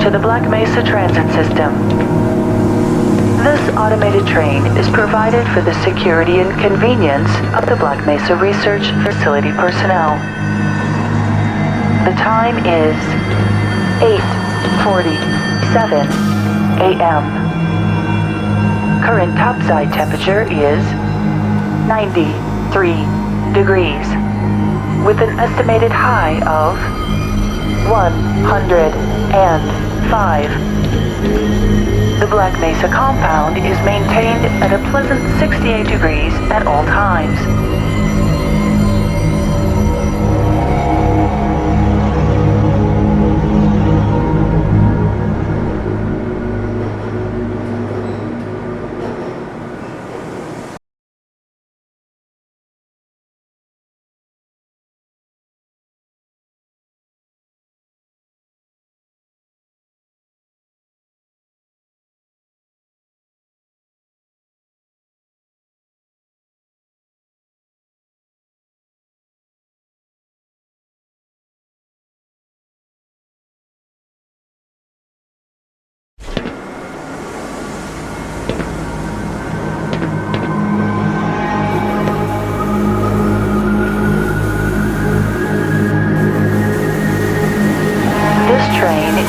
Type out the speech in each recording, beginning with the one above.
To the Black Mesa transit system. This automated train is provided for the security and convenience of the Black Mesa Research Facility personnel. The time is 8:47 a.m. Current topside temperature is 93 degrees, with an estimated high of 105. The Black Mesa compound is maintained at a pleasant 68 degrees at all times.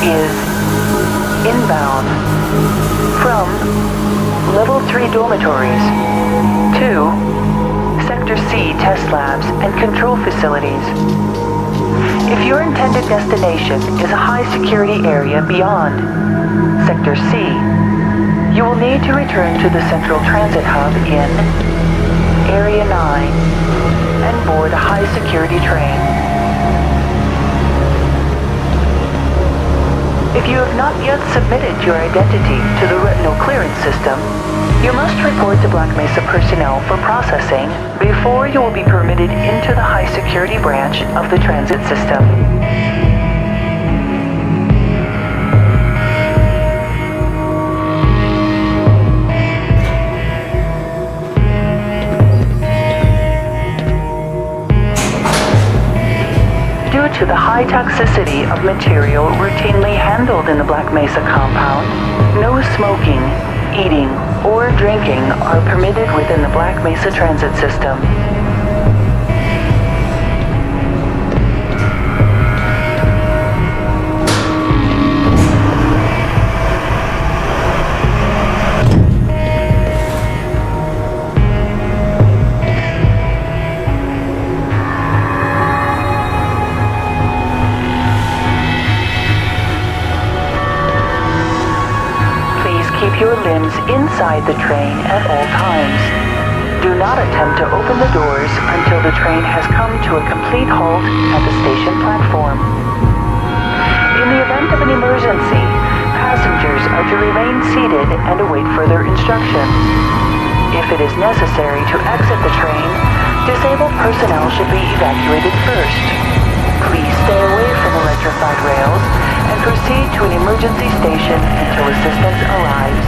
Is inbound from Level 3 dormitories to Sector C test labs and control facilities. If your intended destination is a high security area beyond Sector C, you will need to return to the Central Transit Hub in Area 9 and board a high security train. If you have not yet submitted your identity to the retinal clearance system, you must report to Black Mesa personnel for processing before you will be permitted into the high security branch of the transit system. Due to the high toxicity of material routinely handled in the Black Mesa compound, no smoking, eating, or drinking are permitted within the Black Mesa transit system. Keep your limbs inside the train at all times. Do not attempt to open the doors until the train has come to a complete halt at the station platform. In the event of an emergency, passengers are to remain seated and await further instructions. If it is necessary to exit the train, disabled personnel should be evacuated first. Please stay away from electrified rails and proceed to an emergency station until assistance arrives.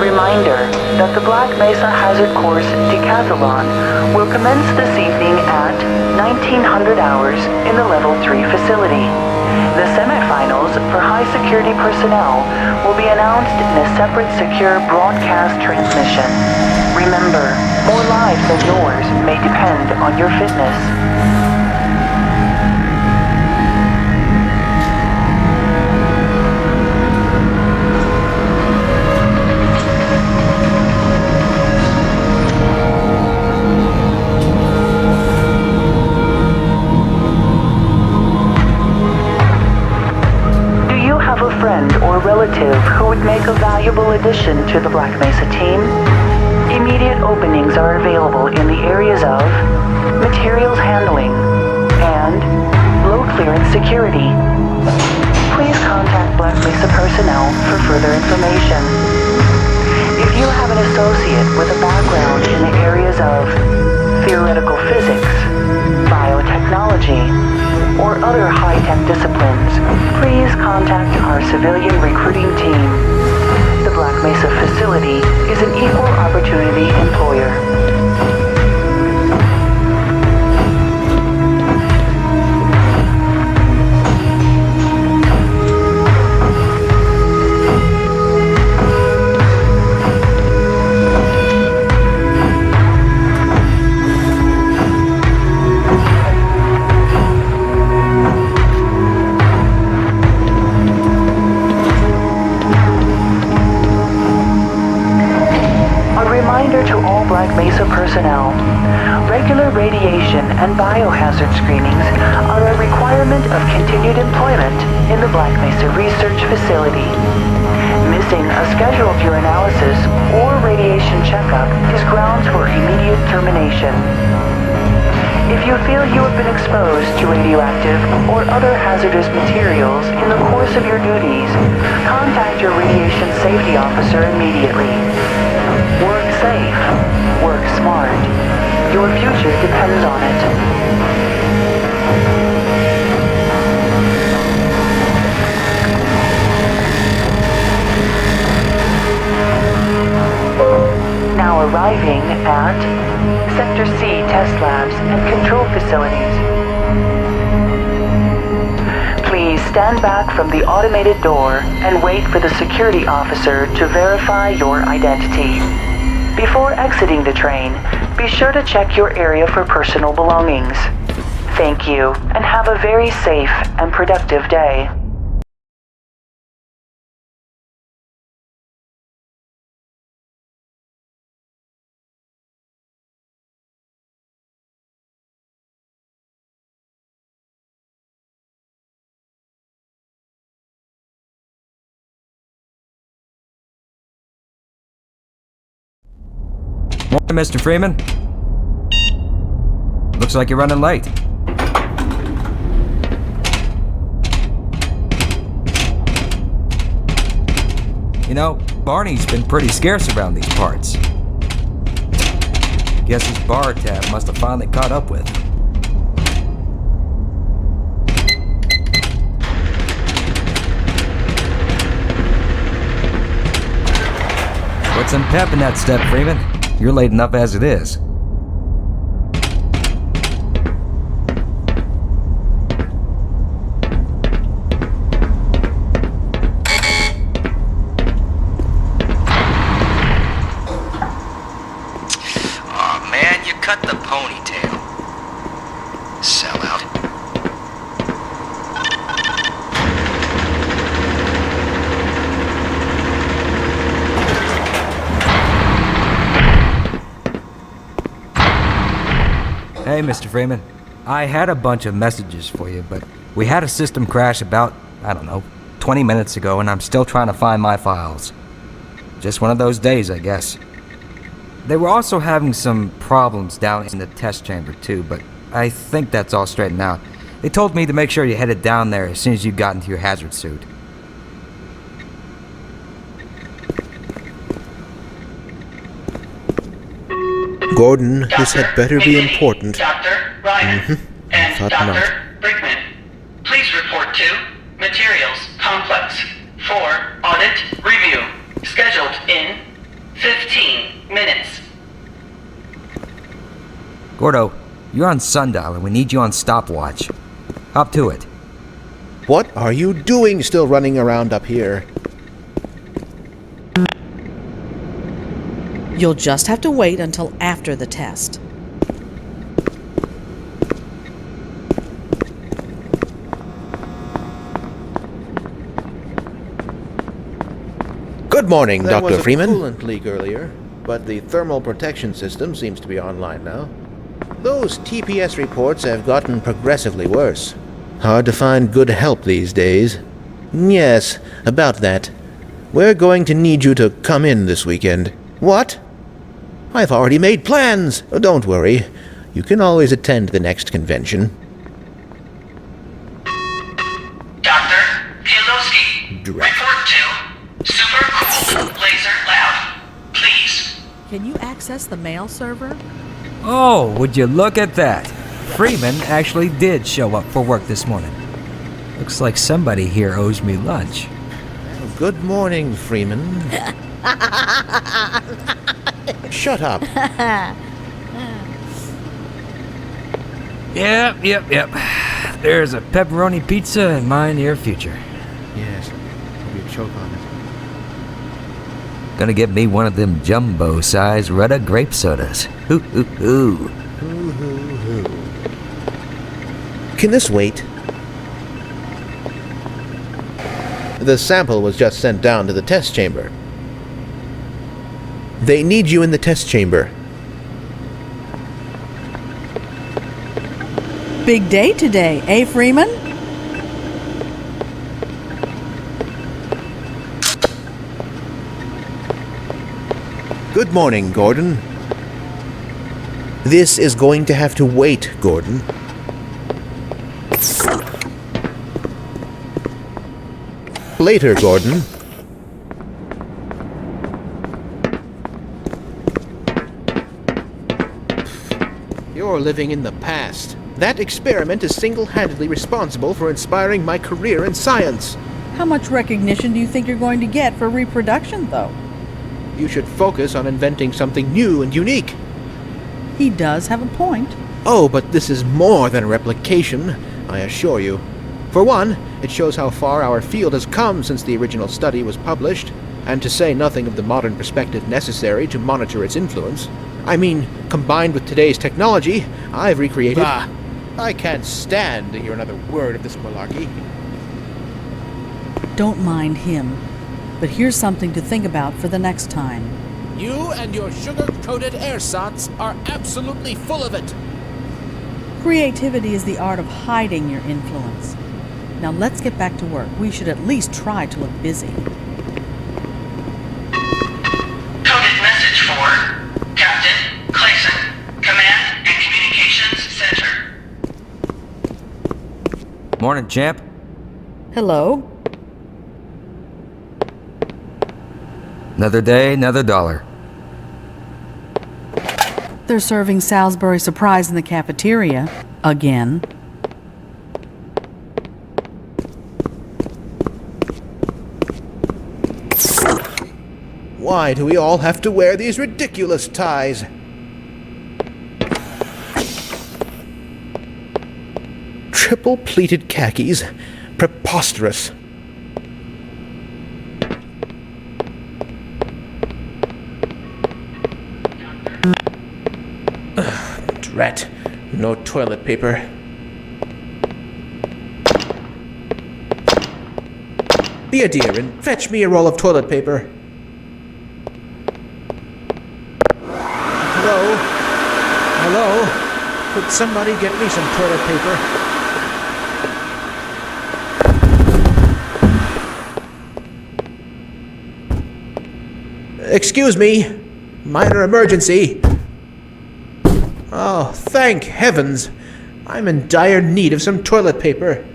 Reminder that the Black Mesa Hazard Course Decathlon will commence this evening at 1900 hours in the Level 3 facility. The semifinals for high security personnel will be announced in a separate secure broadcast transmission. Remember, more lives than yours may depend on your fitness. Or relative who would make a valuable addition to the Black Mesa team? Immediate openings are available in the areas of materials handling and low clearance security. Please contact Black Mesa personnel for further information. If you have an associate with a background in the areas of theoretical physics, biotechnology, or other high-tech disciplines, please contact our civilian recruiting team. The Black Mesa facility is an equal opportunity employer. Black Mesa personnel. Regular radiation and biohazard screenings are a requirement of continued employment in the Black Mesa Research Facility. Missing a scheduled urinalysis or radiation checkup is grounds for immediate termination. If you feel you have been exposed to radioactive or other hazardous materials in the course of your duties, contact your radiation safety officer immediately. Work safe. Work smart. Your future depends on it. Now arriving at Sector C test labs and control facilities. Please stand back from the automated door and wait for the security officer to verify your identity. Before exiting the train, be sure to check your area for personal belongings. Thank you, and have a very safe and productive day. Morning, Mr. Freeman. Looks like you're running late. You know, Barney's been pretty scarce around these parts. Guess his bar tab must have finally caught up with him. Put some pep in that step, Freeman. You're late enough as it is. Aw, man, you cut the ponytail. Sellout. Hey, Mr. Freeman. I had a bunch of messages for you, but we had a system crash about, 20 minutes ago, and I'm still trying to find my files. Just one of those days, I guess. They were also having some problems down in the test chamber, too, but I think that's all straightened out. They told me to make sure you headed down there as soon as you got into your hazard suit. Gordon, this had better be important. Dr. Ryan and thought Dr. not. Brickman, please report to Materials Complex for audit review, scheduled in Gordo, you're on sundial and we need you on stopwatch. Up to it. What are you doing still running around up here? You'll just have to wait until after the test. Good morning, There Dr. was a Freeman. coolant leak earlier, but the thermal protection system seems to be online now. Those TPS reports have gotten progressively worse. Hard to find good help these days. Yes, about that. We're going to need you to come in this weekend. What? I've already made plans. Don't worry. You can always attend the next convention. Dr. Pielowski, report to Super Cool Laser Lab. Please. Can you access the mail server? Oh, would you look at that? Freeman actually did show up for work this morning. Looks like somebody here owes me lunch. Good morning, Freeman. Shut up. Yep. There's a pepperoni pizza in my near future. Yes, maybe a choke on it. Gonna get me one of them jumbo-size Rudda grape sodas. Hoo hoo hoo. Can this wait? The sample was just sent down to the test chamber. They need you in the test chamber. Big day today, eh, Freeman? Good morning, Gordon. This is going to have to wait, Gordon. Later, Gordon. You're living in the past. That experiment is single-handedly responsible for inspiring my career in science. How much recognition do you think you're going to get for reproduction, though? You should focus on inventing something new and unique. He does have a point. Oh, but this is more than replication, I assure you. For one, it shows how far our field has come since the original study was published, and to say nothing of the modern perspective necessary to monitor its influence. I mean, combined with today's technology, I've recreated... I can't stand to hear another word of this malarkey. Don't mind him. But here's something to think about for the next time. You and your sugar-coated ersatz are absolutely full of it. Creativity is the art of hiding your influence. Now let's get back to work. We should at least try to look busy. Coded message for Captain Clayson, Command and Communications Center. Morning, champ. Hello? Another day, another dollar. They're serving Salisbury Surprise in the cafeteria. Again. Why do we all have to wear these ridiculous ties? Triple-pleated khakis? Preposterous. Drat. No toilet paper. Be a dear and fetch me a roll of toilet paper. Hello? Hello? Could somebody get me some toilet paper? Excuse me. Minor emergency. Oh, thank heavens. I'm in dire need of some toilet paper.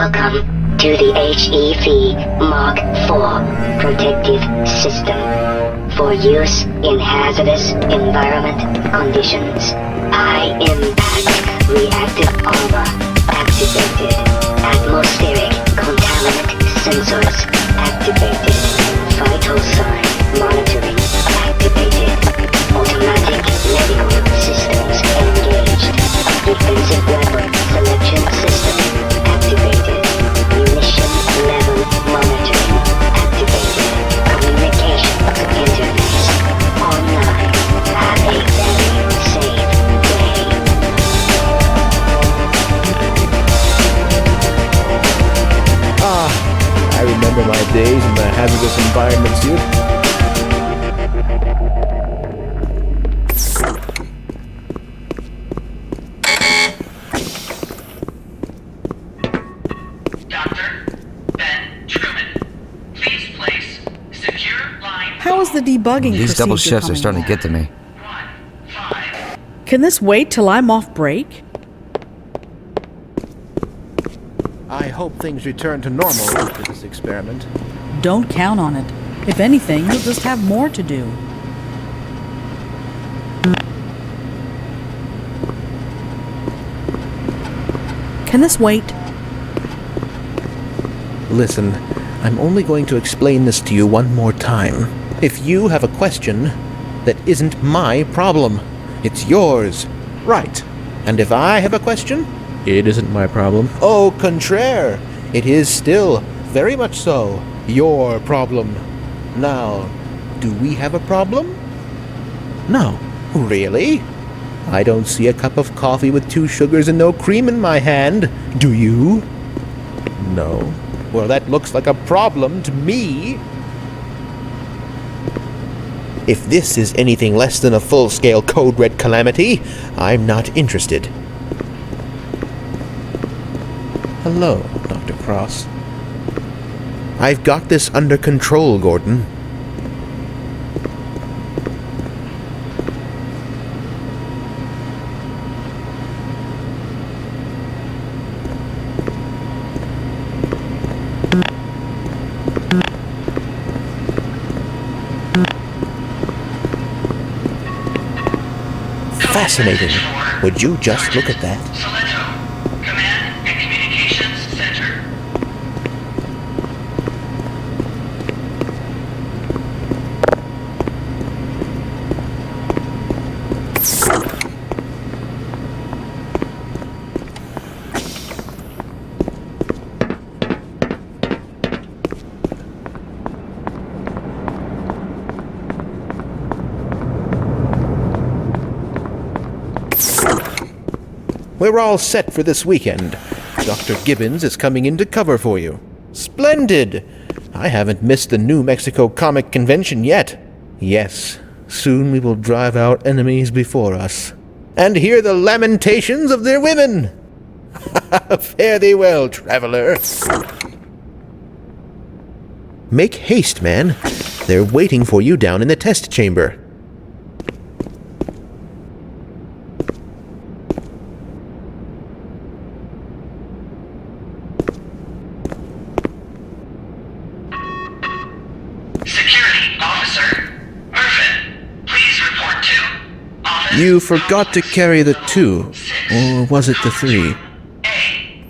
Welcome to the HEV Mark IV Protective System for use in hazardous environment conditions. High impact reactive armor activated. Atmospheric contaminant sensors activated. Vital sign monitoring activated. Automatic medical systems engaged. Defensive weapon selection system activated. Munition level monitoring activated. Communications interface online. Have a very safe day. I remember my days in the hazardous environment suit. How is the debugging These double procedure shifts are coming starting to get to me. Can this wait till I'm off break? I hope things return to normal after this experiment. Don't count on it. If anything, you'll just have more to do. Can this wait? Listen, I'm only going to explain this to you one more time. If you have a question, that isn't my problem. It's yours. Right. And if I have a question, it isn't my problem. Au contraire, it is still, very much so, your problem. Now, do we have a problem? No. Really? I don't see a cup of coffee with 2 sugars and no cream in my hand. Do you? No. Well, that looks like a problem to me. If this is anything less than a full-scale code red calamity, I'm not interested. Hello, Dr. Cross. I've got this under control, Gordon. Fascinating. Would you just look at that? Soleto, Command and Communications Center. We're all set for this weekend. Dr. Gibbons is coming in to cover for you. Splendid! I haven't missed the New Mexico Comic Convention yet. Yes, soon we will drive our enemies before us, and hear the lamentations of their women. Fare thee well, traveler. Make haste, man. They're waiting for you down in the test chamber. Security Officer Murphin, please report to Office. You forgot to carry the 2, or was it the 3? A.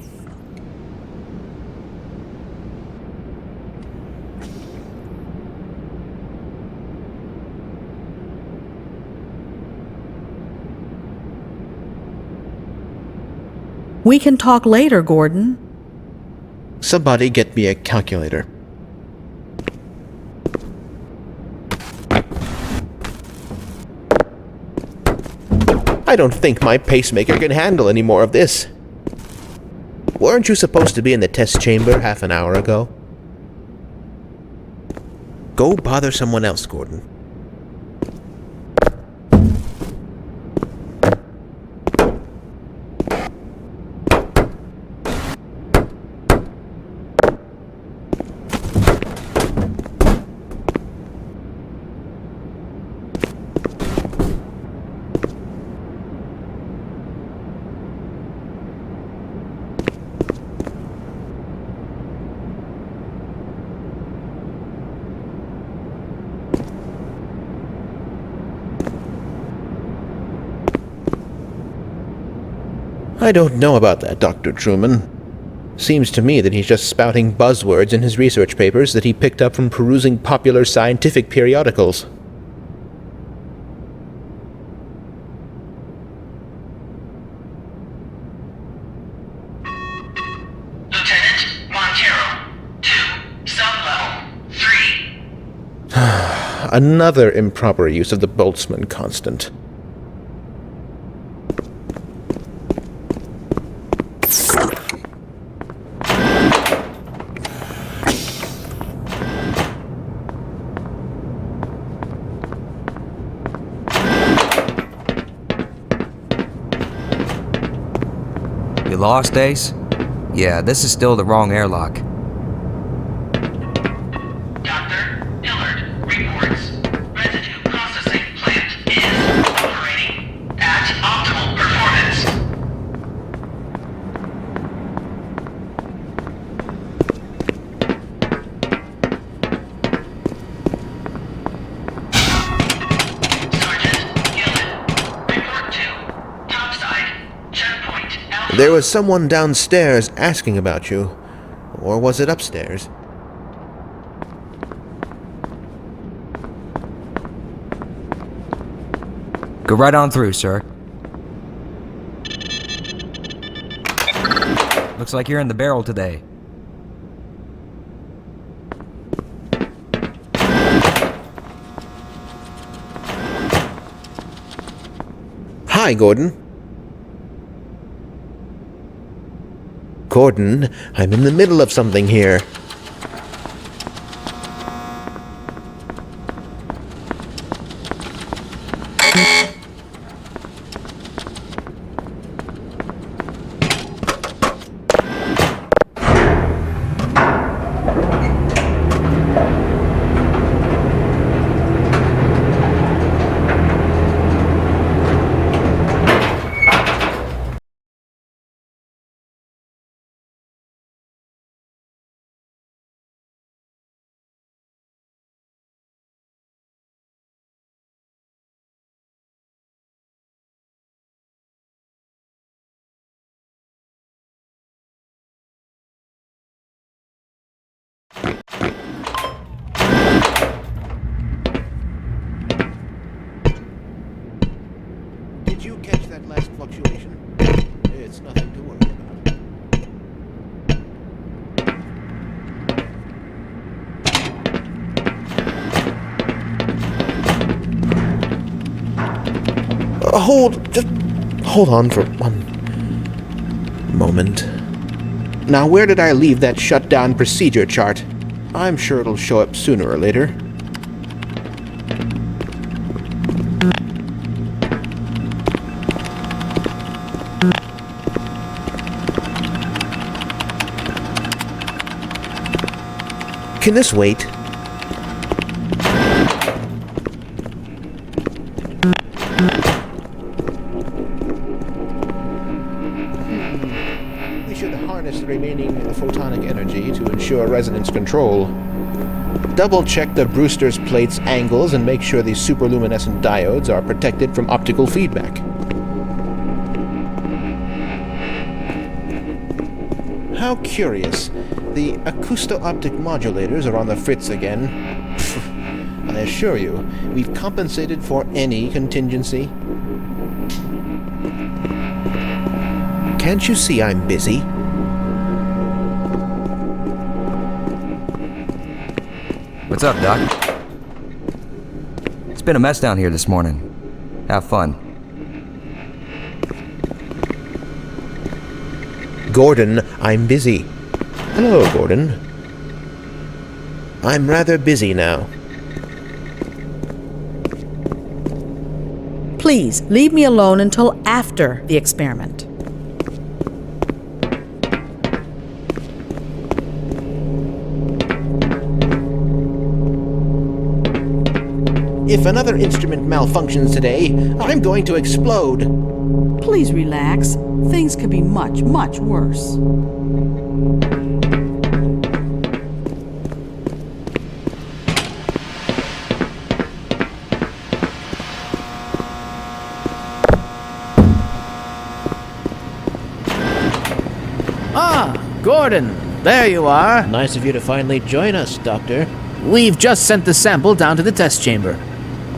We can talk later, Gordon. Somebody get me a calculator. I don't think my pacemaker can handle any more of this. Weren't you supposed to be in the test chamber half an hour ago? Go bother someone else, Gordon. I don't know about that, Dr. Truman. Seems to me that he's just spouting buzzwords in his research papers that he picked up from perusing popular scientific periodicals. Lieutenant Montero, 2, sub-level 3. Another improper use of the Boltzmann constant. You lost, Ace? Yeah, this is still the wrong airlock. Dr. Dillard reports residue processing plant is operating at optimal performance. Sergeant Gillen, report to topside checkpoint Alpha. There was someone downstairs asking about you. Or was it upstairs? Go right on through, sir. Looks like you're in the barrel today. Hi, Gordon. Gordon, I'm in the middle of something here. Did you catch that last fluctuation? It's nothing to worry about. Just hold on for one moment. Now, where did I leave that shutdown procedure chart? I'm sure it'll show up sooner or later. Can this wait? We should harness the remaining photonic energy to ensure resonance control. Double-check the Brewster's plate's angles and make sure the superluminescent diodes are protected from optical feedback. How curious. The acousto-optic modulators are on the fritz again. I assure you, we've compensated for any contingency. Can't you see I'm busy? What's up, Doc? It's been a mess down here this morning. Have fun. Gordon, I'm busy. Hello, Gordon. I'm rather busy now. Please, leave me alone until after the experiment. If another instrument malfunctions today, I'm going to explode. Please relax. Things could be much, much worse. Gordon, there you are. Nice of you to finally join us, Doctor. We've just sent the sample down to the test chamber.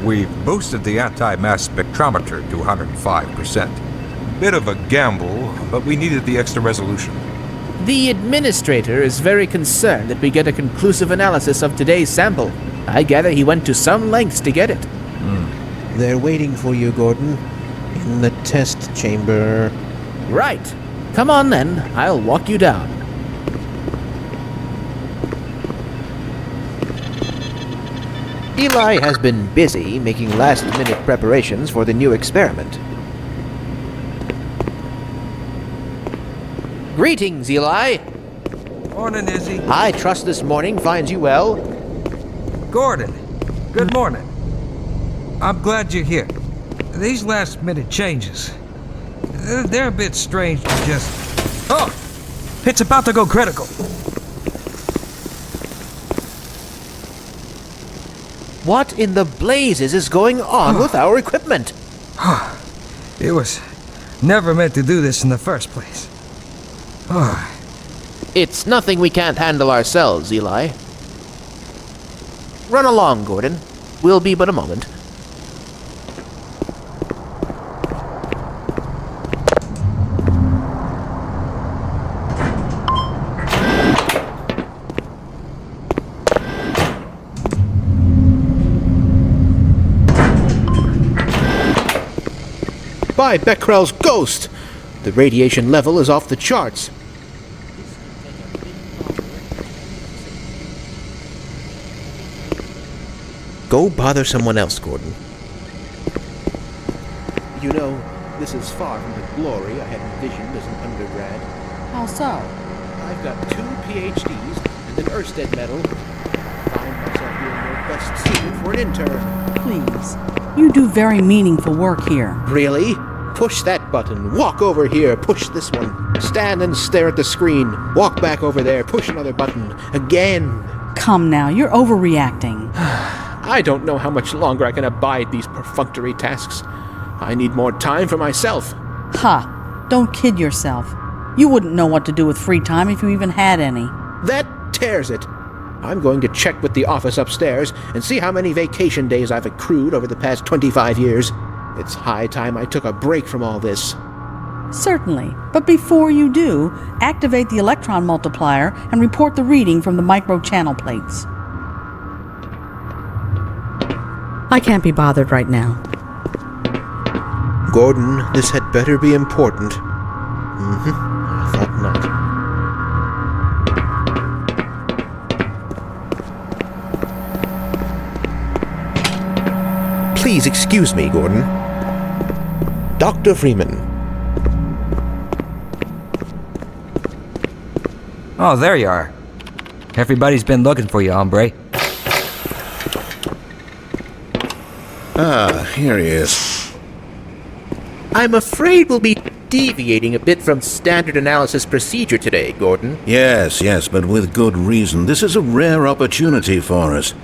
We've boosted the anti-mass spectrometer to 105%. Bit of a gamble, but we needed the extra resolution. The administrator is very concerned that we get a conclusive analysis of today's sample. I gather he went to some lengths to get it. They're waiting for you, Gordon. In the test chamber. Right. Come on then, I'll walk you down. Eli has been busy making last-minute preparations for the new experiment. Greetings, Eli. Morning, Izzy. I trust this morning finds you well. Gordon, good morning. I'm glad you're here. These last-minute changes, they're a bit strange to just... Oh! It's about to go critical. What in the blazes is going on with our equipment? It was never meant to do this in the first place. It's nothing we can't handle ourselves, Eli. Run along, Gordon. We'll be but a moment. By Becquerel's ghost! The radiation level is off the charts. Go bother someone else, Gordon. You know, this is far from the glory I had envisioned as an undergrad. How so? I've got 2 PhDs and an Ørsted medal. I find myself being more best suited for an intern. Please. You do very meaningful work here. Really? Push that button. Walk over here. Push this one. Stand and stare at the screen. Walk back over there. Push another button. Again. Come now, you're overreacting. I don't know how much longer I can abide these perfunctory tasks. I need more time for myself. Ha! Don't kid yourself. You wouldn't know what to do with free time if you even had any. That tears it. I'm going to check with the office upstairs and see how many vacation days I've accrued over the past 25 years. It's high time I took a break from all this. Certainly, but before you do, activate the electron multiplier and report the reading from the micro-channel plates. I can't be bothered right now. Gordon, this had better be important. I thought not. Please excuse me, Gordon. Dr. Freeman. Oh, there you are. Everybody's been looking for you, hombre. Ah, here he is. I'm afraid we'll be deviating a bit from standard analysis procedure today, Gordon. Yes, but with good reason. This is a rare opportunity for us.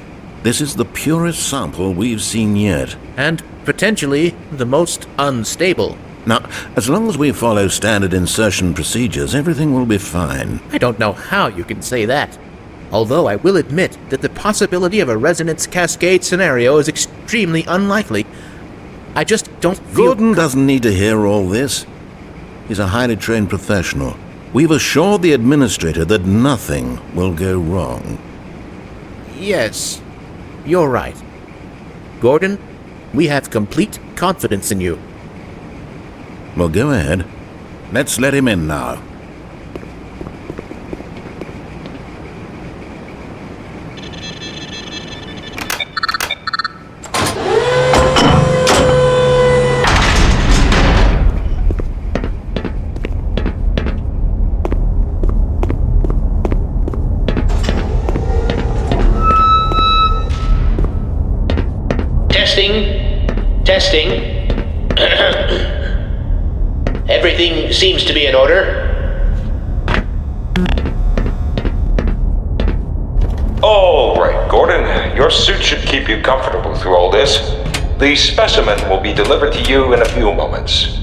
This is the purest sample we've seen yet. And potentially the most unstable. Now, as long as we follow standard insertion procedures, everything will be fine. I don't know how you can say that. Although I will admit that the possibility of a resonance cascade scenario is extremely unlikely. I just don't feel... Gordon doesn't need to hear all this. He's a highly trained professional. We've assured the administrator that nothing will go wrong. Yes, you're right. Gordon, we have complete confidence in you. Well, go ahead. Let's let him in now. Testing. Everything seems to be in order. All right, Gordon. Your suit should keep you comfortable through all this. The specimen will be delivered to you in a few moments.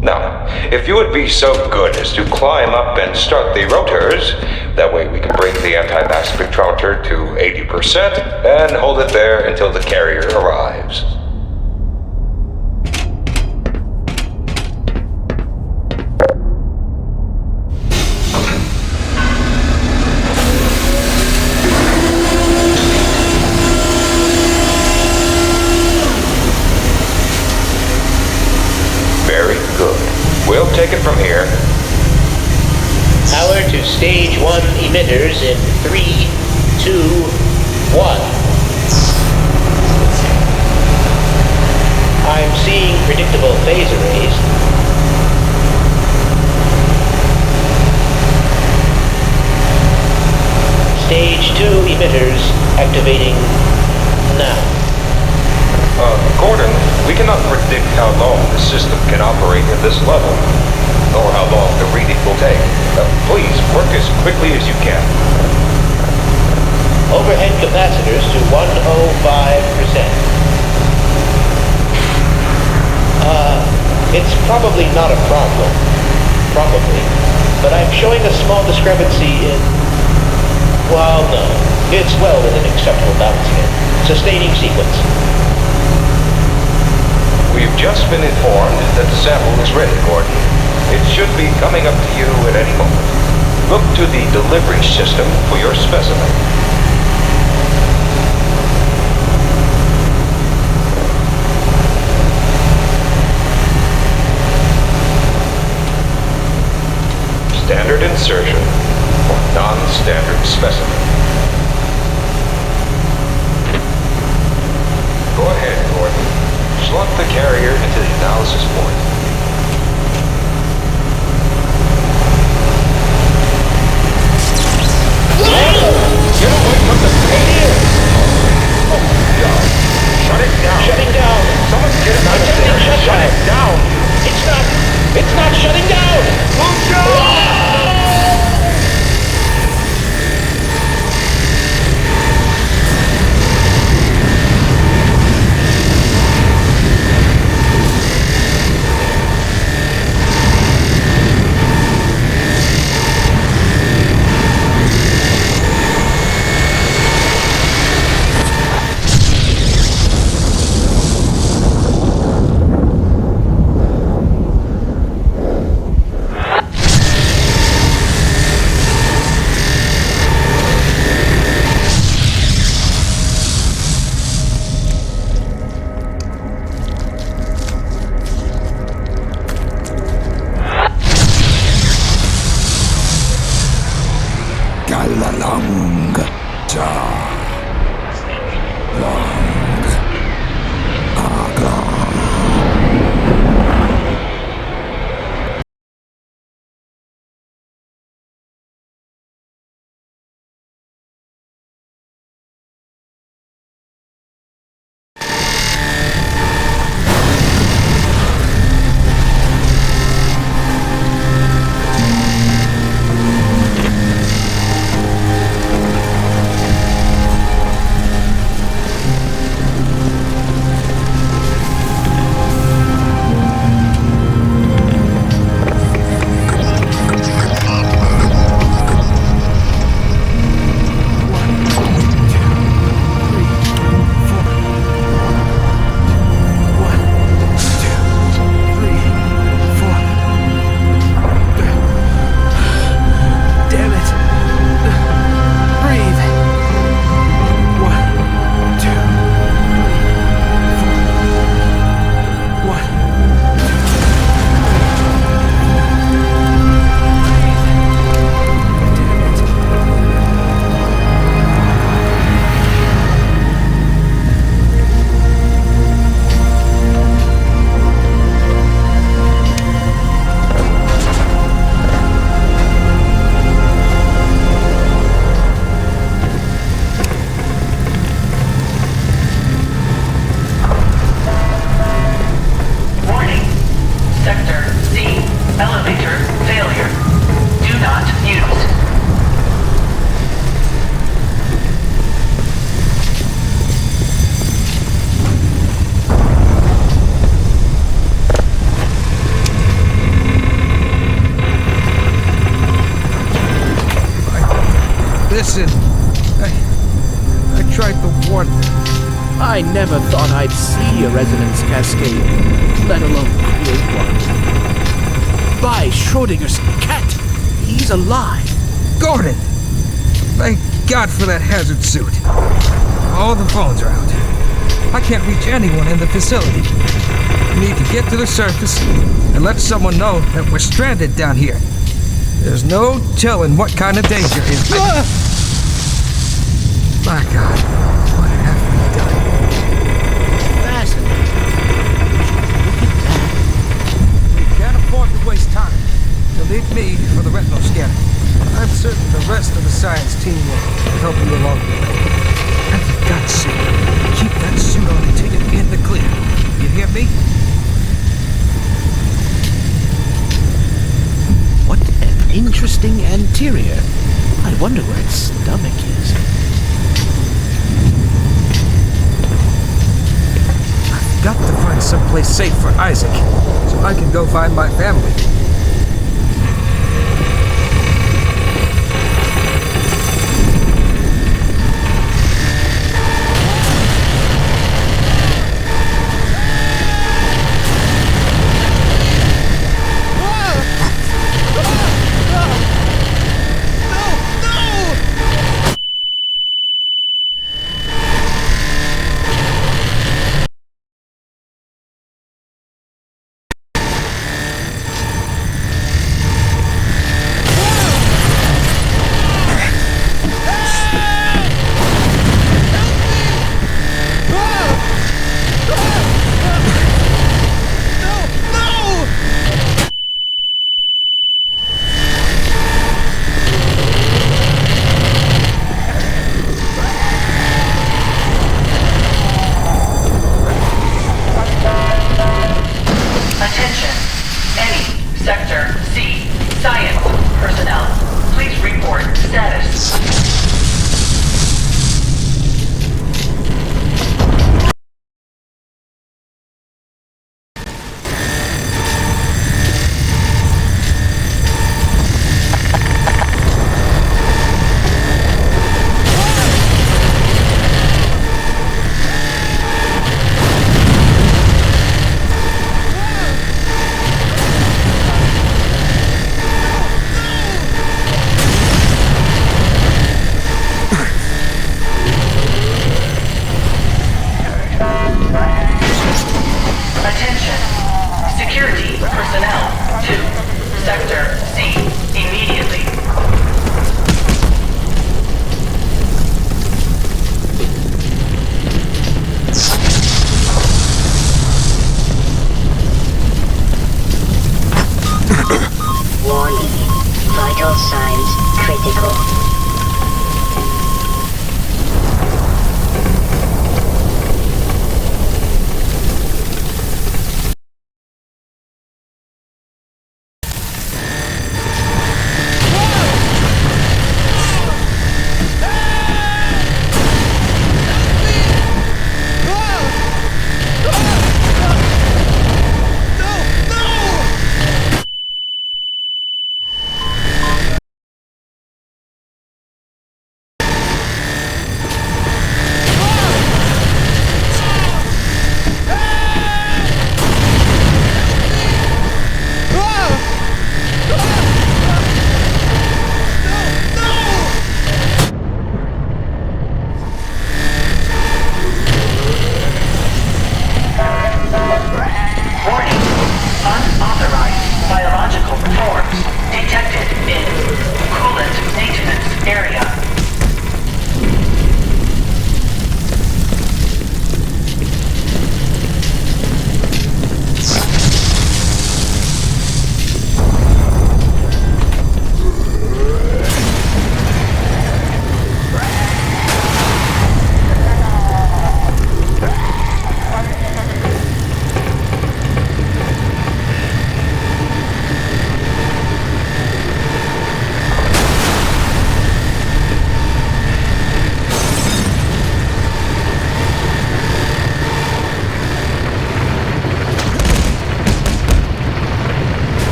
Now, if you would be so good as to climb up and start the rotors, that way we can bring the anti-mass spectrometer to 80% and hold it there until the carrier arrives. We'll take it from here. Power to stage 1 emitters in 3, 2, 1. I'm seeing predictable phase arrays. Stage 2 emitters activating now. Gordon, we cannot predict how long the system can operate at this level, nor how long the reading will take. Please, work as quickly as you can. Overhead capacitors to 105%. It's probably not a problem. Probably. But I'm showing a small discrepancy in... Well, no. It's well within acceptable bounds here. Sustaining sequence. We've just been informed that the sample is ready, Gordon. It should be coming up to you at any moment. Look to the delivery system for your specimen. Standard insertion for non-standard specimen. Go ahead, Gordon. Slot the carrier into the analysis point. Get away from the radio! Oh, God. Shut it down. Shutting down. Someone get it out of there. Shut it down. It's not shutting down. listen. I tried to warn them. I never thought I'd see a resonance cascade, let alone create one. By Schrodinger's cat, he's alive. Gordon! Thank God for that hazard suit. All the phones are out. I can't reach anyone in the facility. We need to get to the surface and let someone know that we're stranded down here. There's no telling what kind of danger is... My God, what have we done? Fascinating. Look at that. We can't afford to waste time. You'll need me for the retinal scanner. I'm certain the rest of the science team will help you along the way. And for God's sake, keep that suit on until you're in the clear. You hear me? What an interesting anterior. I wonder where its stomach is. I've got to find someplace safe for Isaac, so I can go find my family.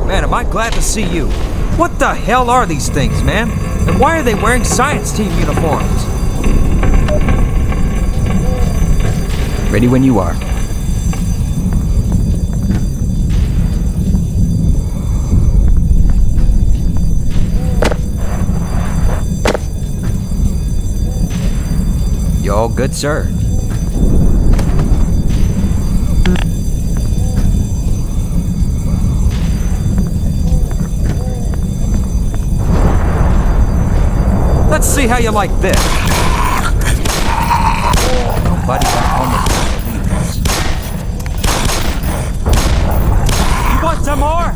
Man, am I glad to see you. What the hell are these things, man? And why are they wearing science team uniforms? Ready when you are. You all good, sir? Let's see how you like this. Nobody back home is gonna believe this. You want some more?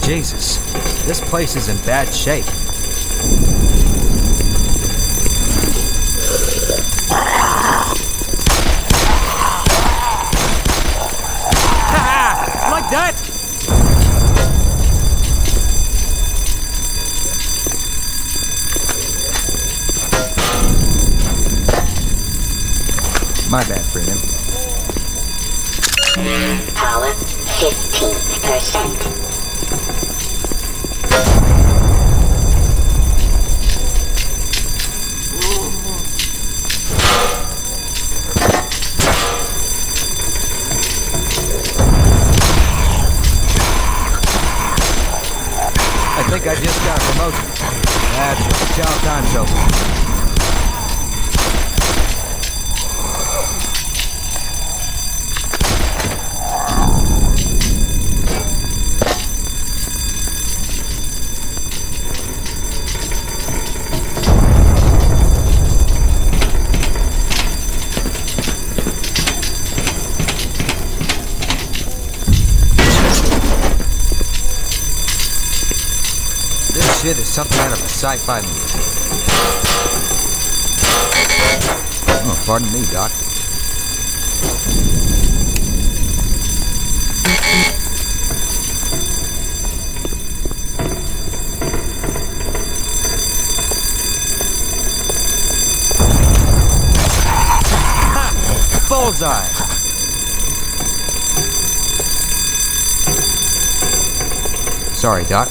Jesus, this place is in bad shape. Ha! Like that? My bad, Freeman. Power 15%. I think I just got a promotion. That's it. Chow time's over. Shit is something out of a sci-fi movie. Oh, pardon me, Doc. Ha! Bullseye! Sorry, Doc.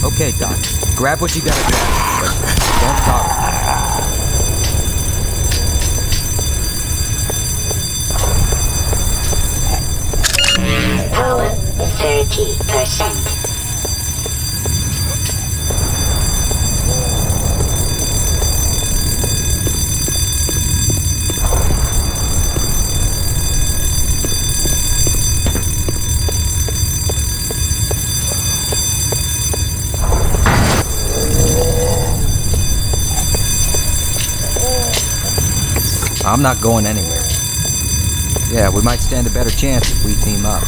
Okay, Doc. Grab what you gotta grab, but don't toddle. Power 30%. I'm not going anywhere. Yeah, we might stand a better chance if we team up.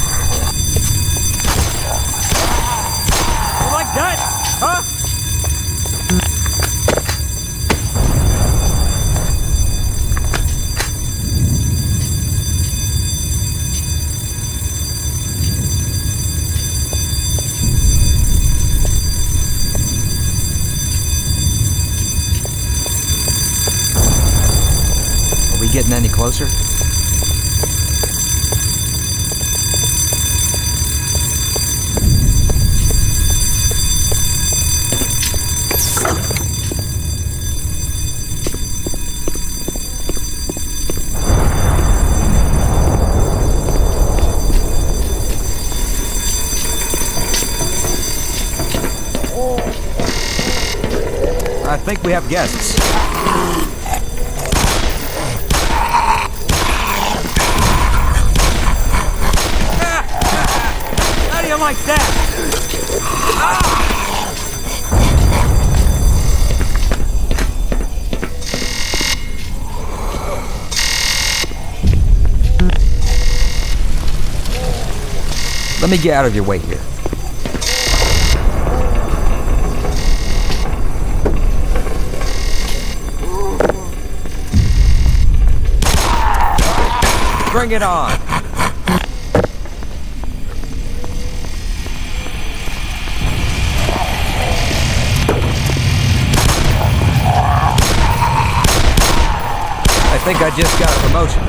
You like that? Huh? Are we getting any closer? I think we have guests. How do you like that? Let me get out of your way here. Bring it on! I think I just got a promotion.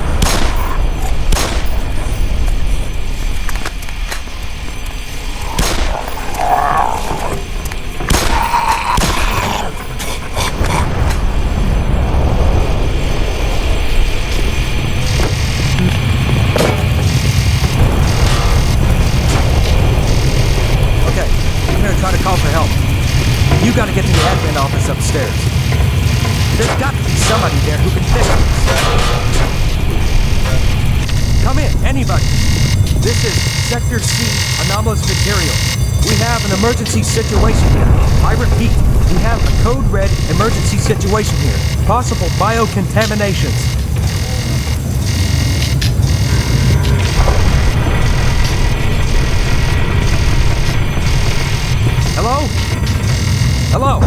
Try to call for help. You gotta get to the admin office upstairs. There's got to be somebody there who can fix this. Come in, anybody. This is Sector C, anomalous material. We have an emergency situation here. I repeat, we have a code red emergency situation here. Possible biocontaminations. Hello? Hello?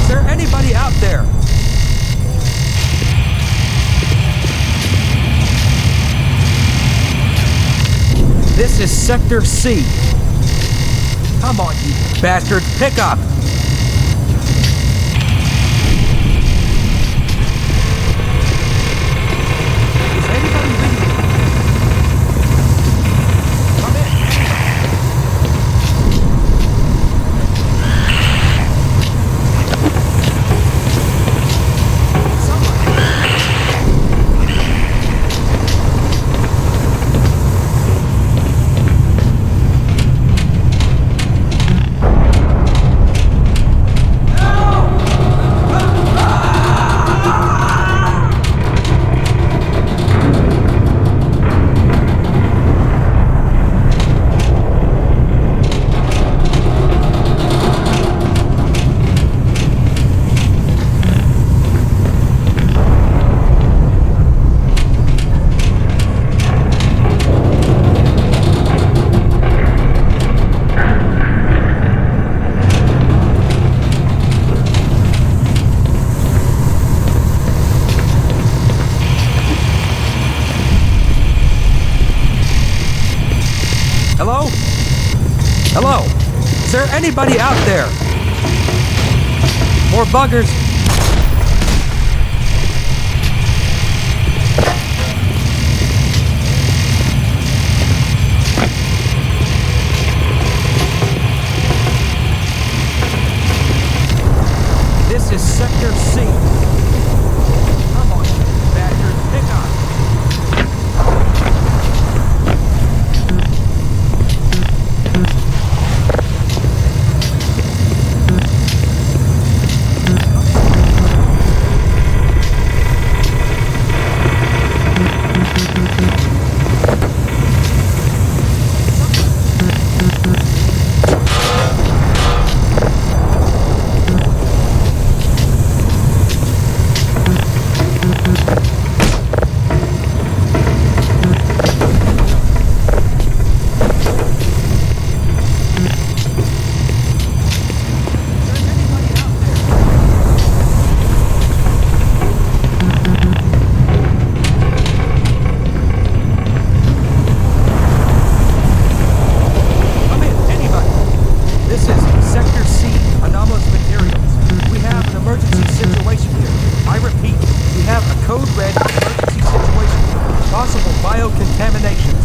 Is there anybody out there? This is Sector C. Come on, you bastards, pick up! Is anybody reading? Come in. Hello? Hello? Is there anybody out there? More buggers? This is Sector C. Come on, you bastards, pick up. have a code red emergency situation. Possible biocontaminations.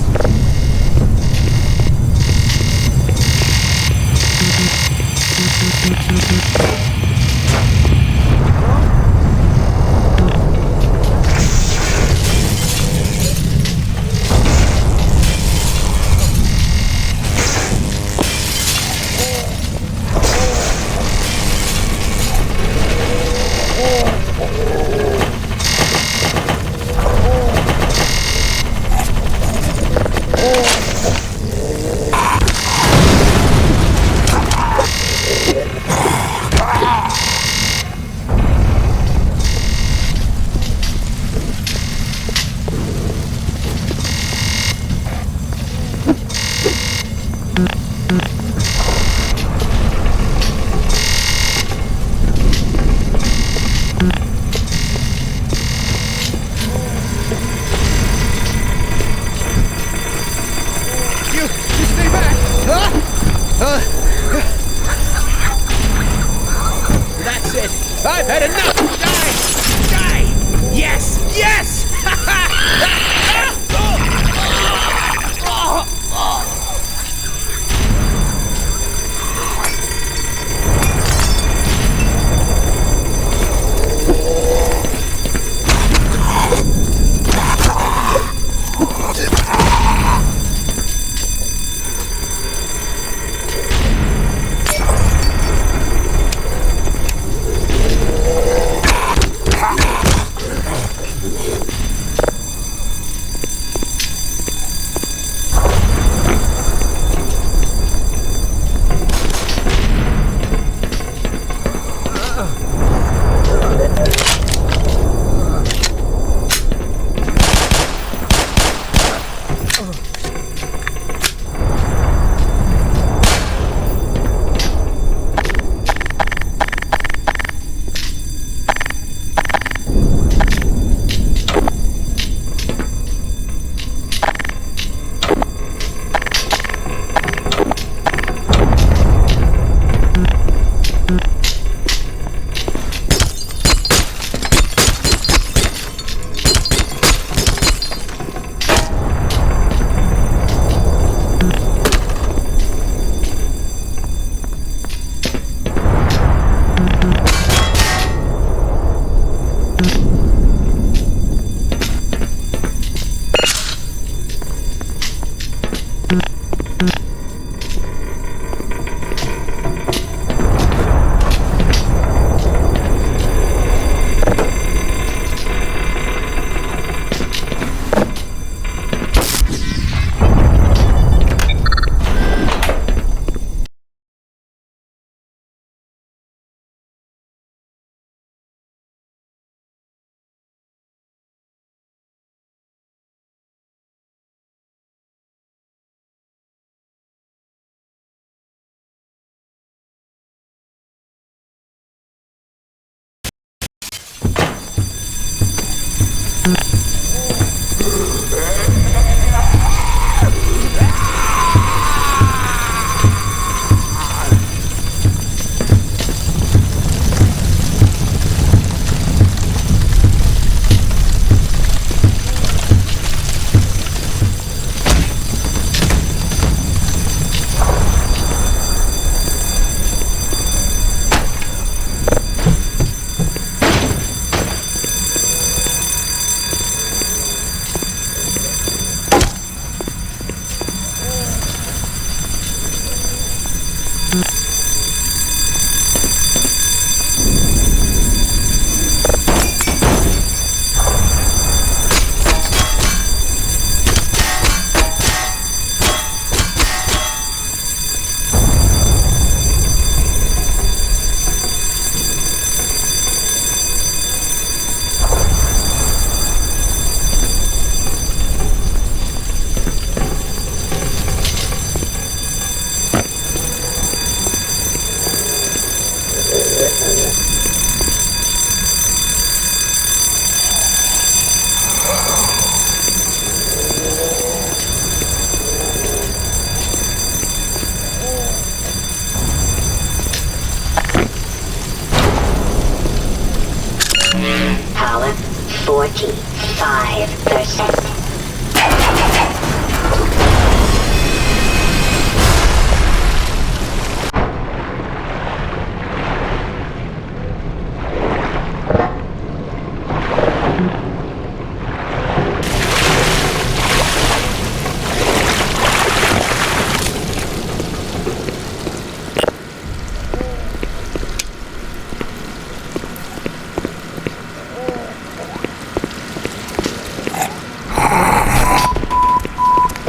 45%.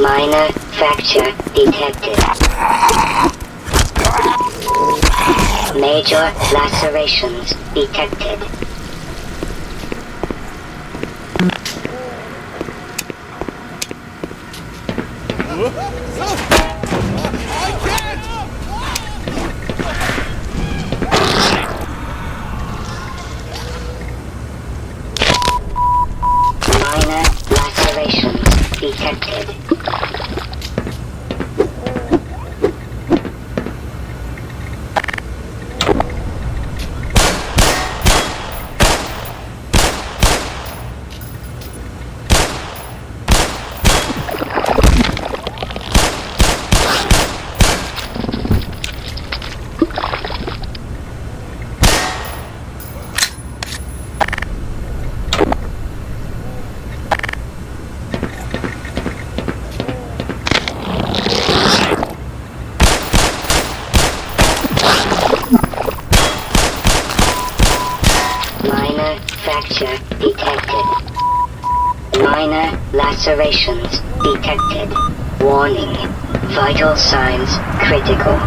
Minor fracture detected. Major lacerations detected. Minor lacerations detected. Minor fracture detected. Minor lacerations detected. Warning. Vital signs critical.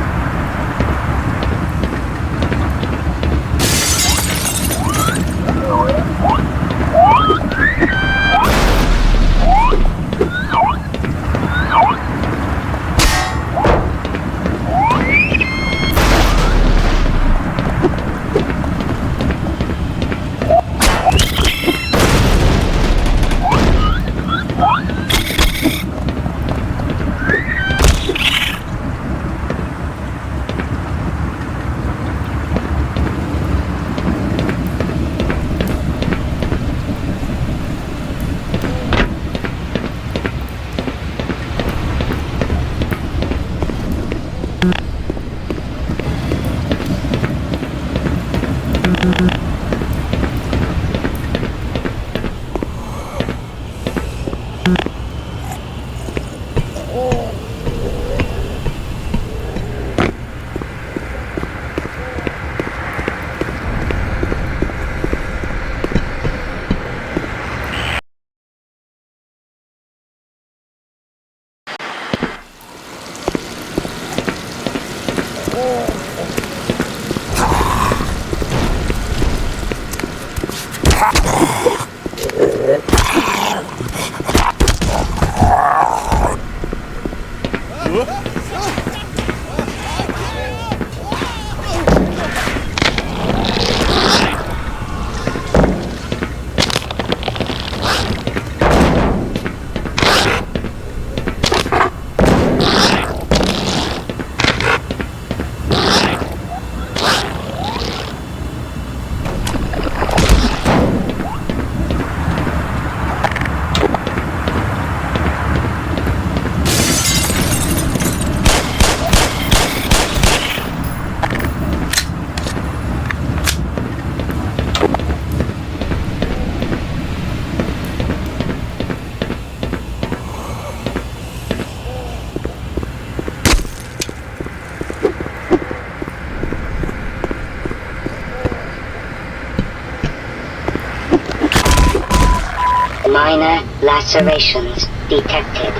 Minor lacerations detected.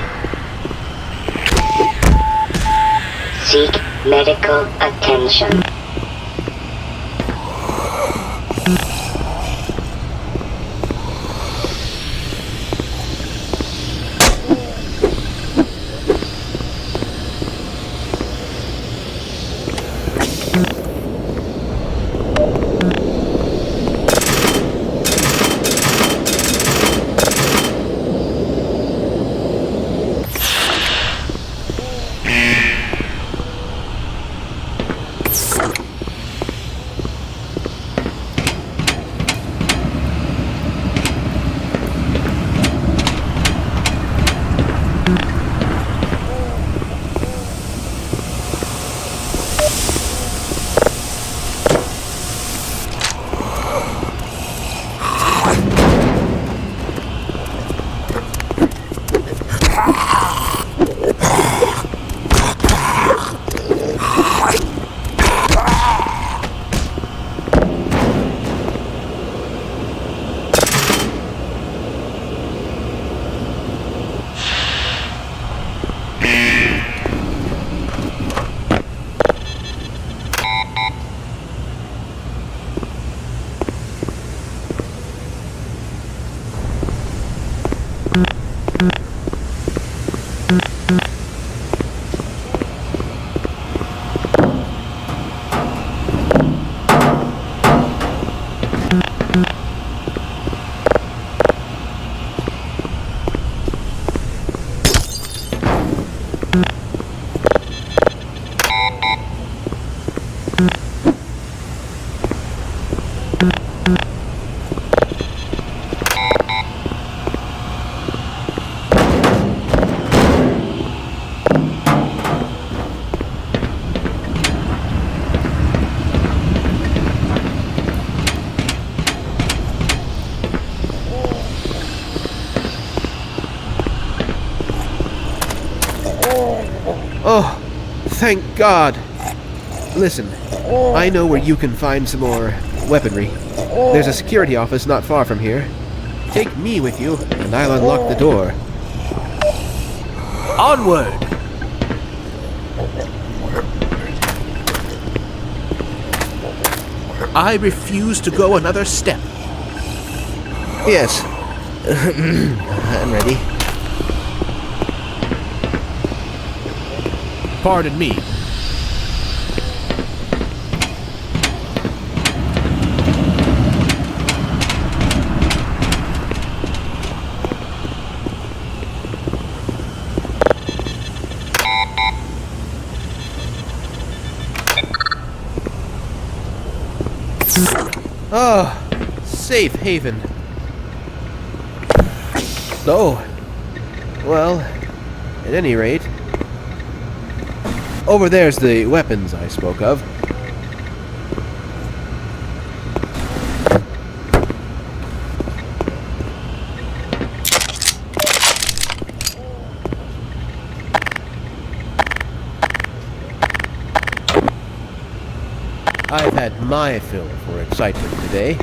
Seek medical attention. Oh, thank God. Listen, I know where you can find some more weaponry. There's a security office not far from here. Take me with you, and I'll unlock the door. Onward! I refuse to go another step. Yes. I'm ready. Pardon me. Oh, safe haven. Oh, well, at any rate, over there's the weapons I spoke of. I've had my fill for excitement today.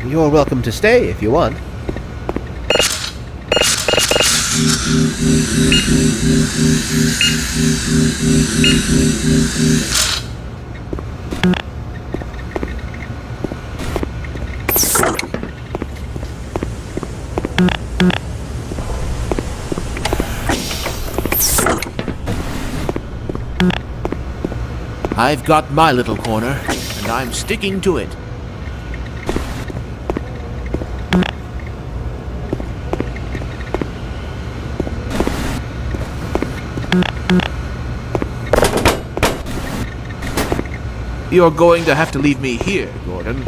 You're welcome to stay if you want. I've got my little corner, and I'm sticking to it. You're going to have to leave me here, Gordon.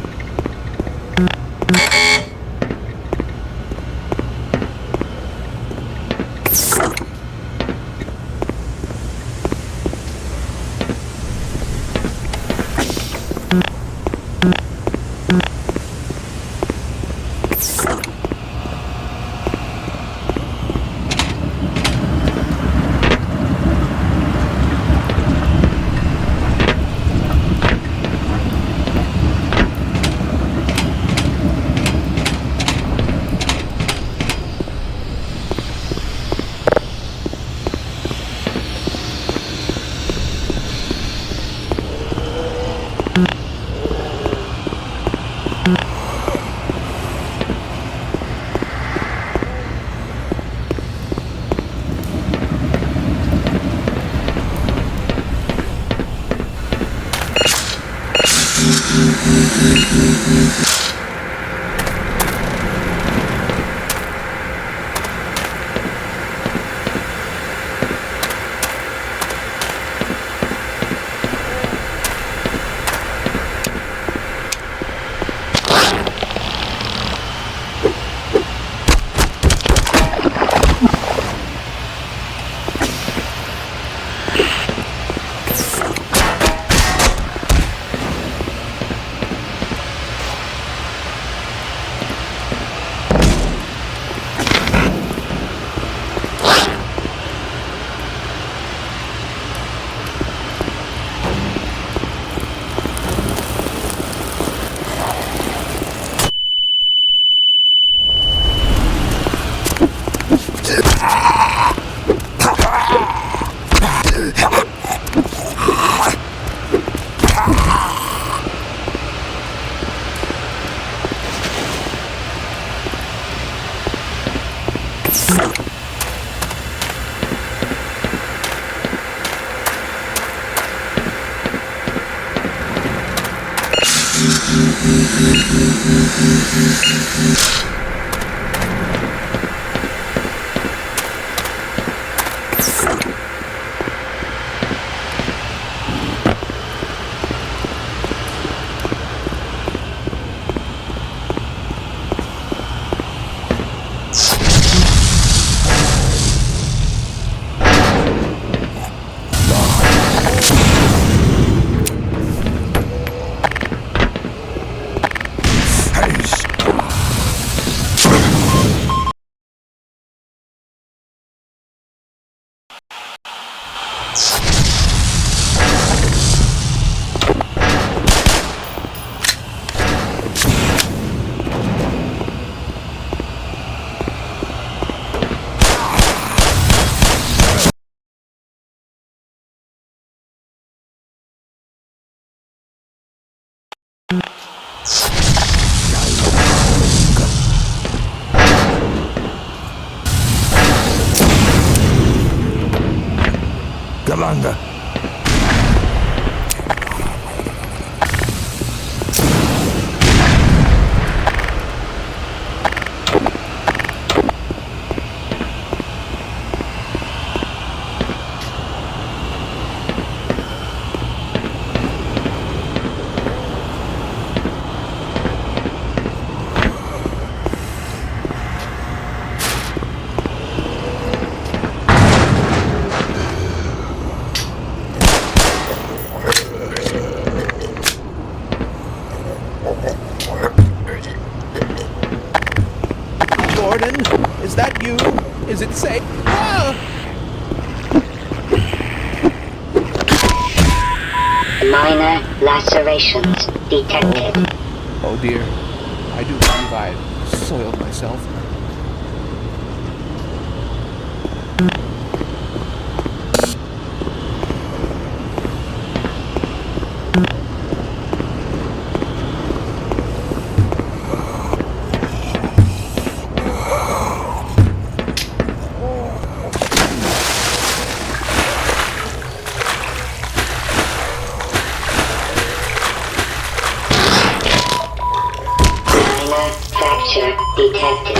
longer. Gordon, is that you? Is it safe? Ah! Minor lacerations detected. Oh dear. I do believe I've soiled myself. Minor fracture detected.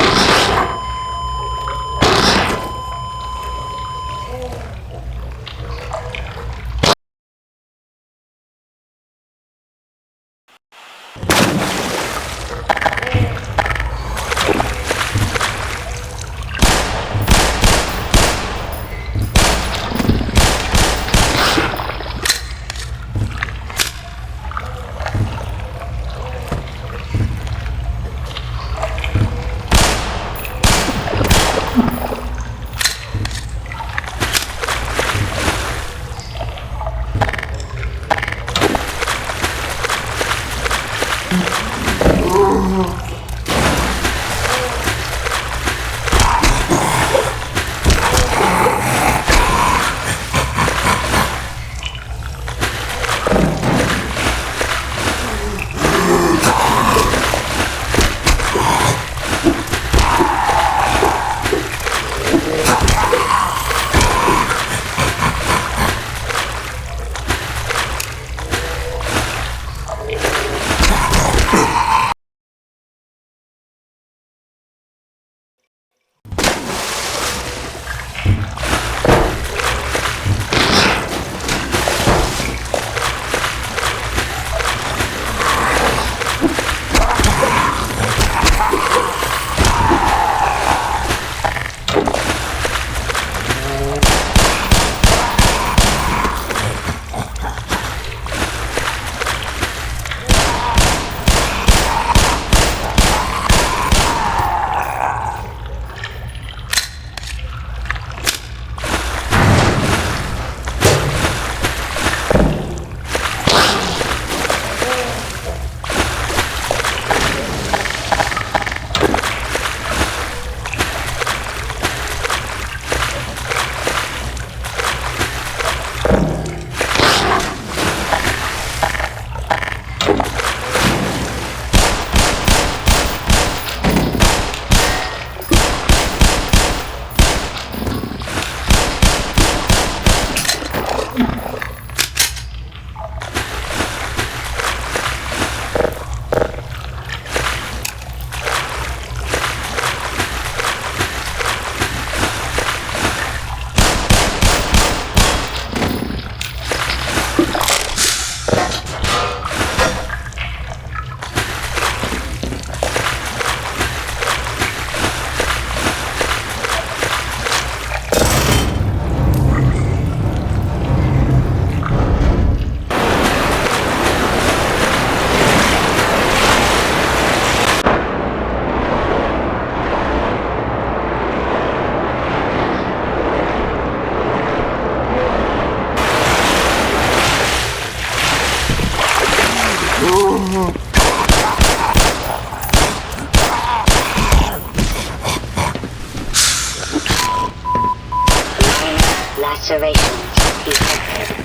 Lacerations detected.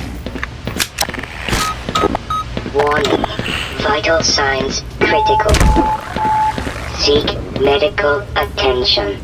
Warning. Vital signs critical. Seek medical attention.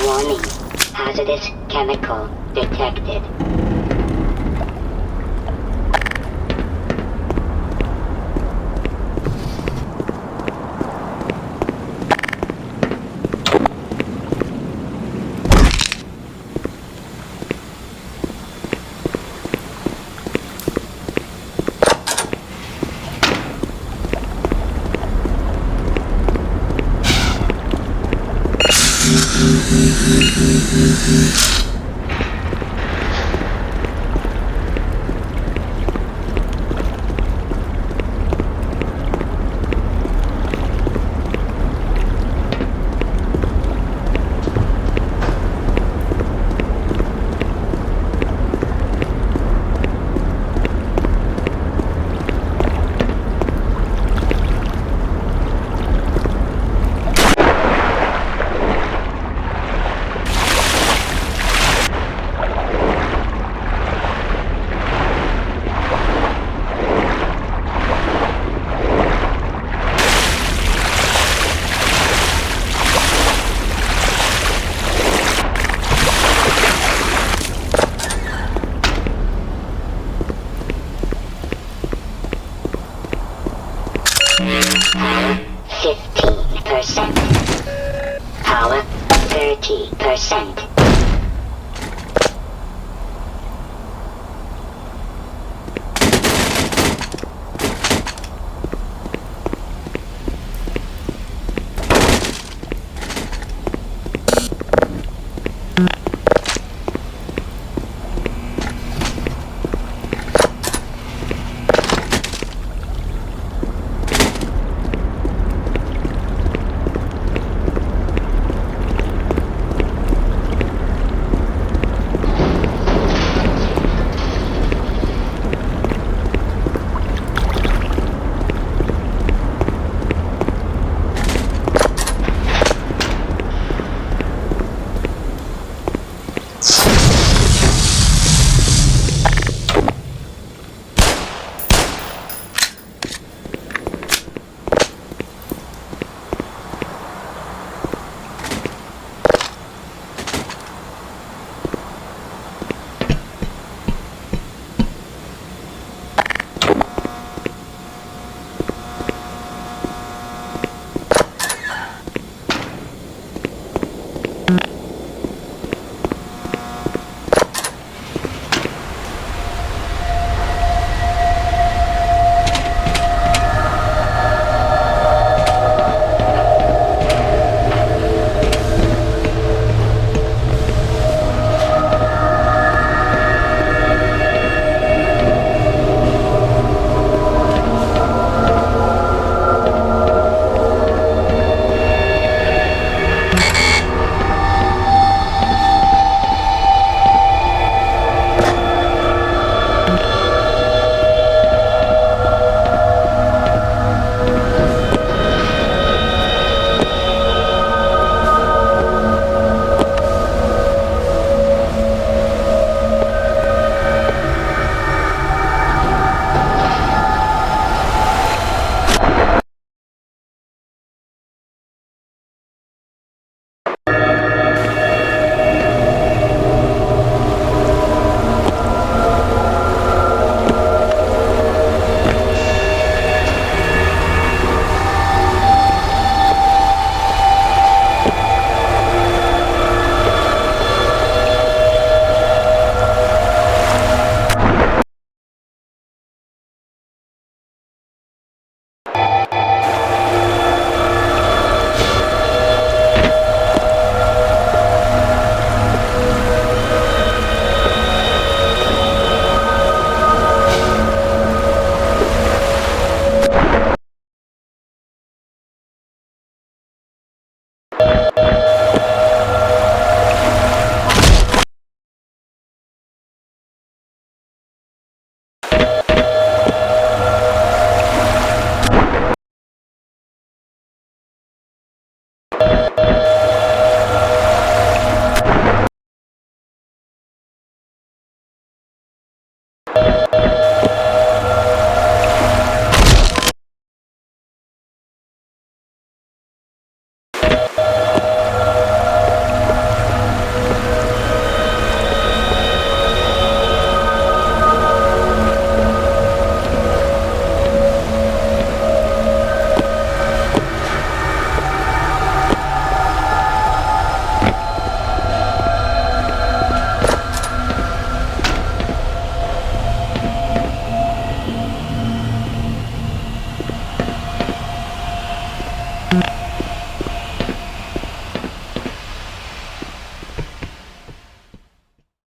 Warning. Hazardous chemical detected. 30%. Power 30%.